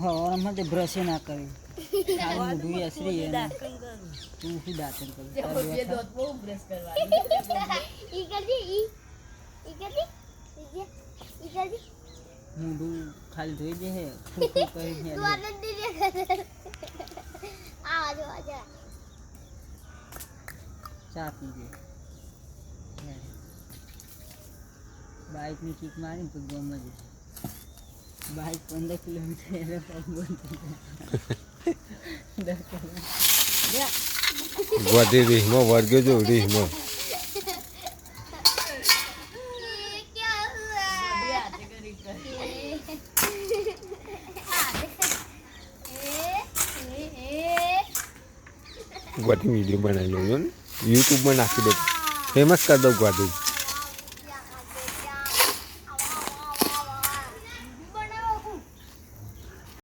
और मत ब्रश ना करे खाली मुंह असली है ना तू ही दातन कर ये दो वो ब्रश करवानी ई कर दी ई कर दी ई कर दी मुंह खाली धोई दे है फूफू करे है तू आनंद दे आ जा चा पी दे बाइक में किक मारी तो गम में बाइक 15 किलोमीटर है ગોધી રીહમાં વર્ગ્યો જો રીહમાં ગોધી વિડીયો બનાવી લો યુટ્યુબમાં નાખી દો ફેમસ કરી દો ગોધી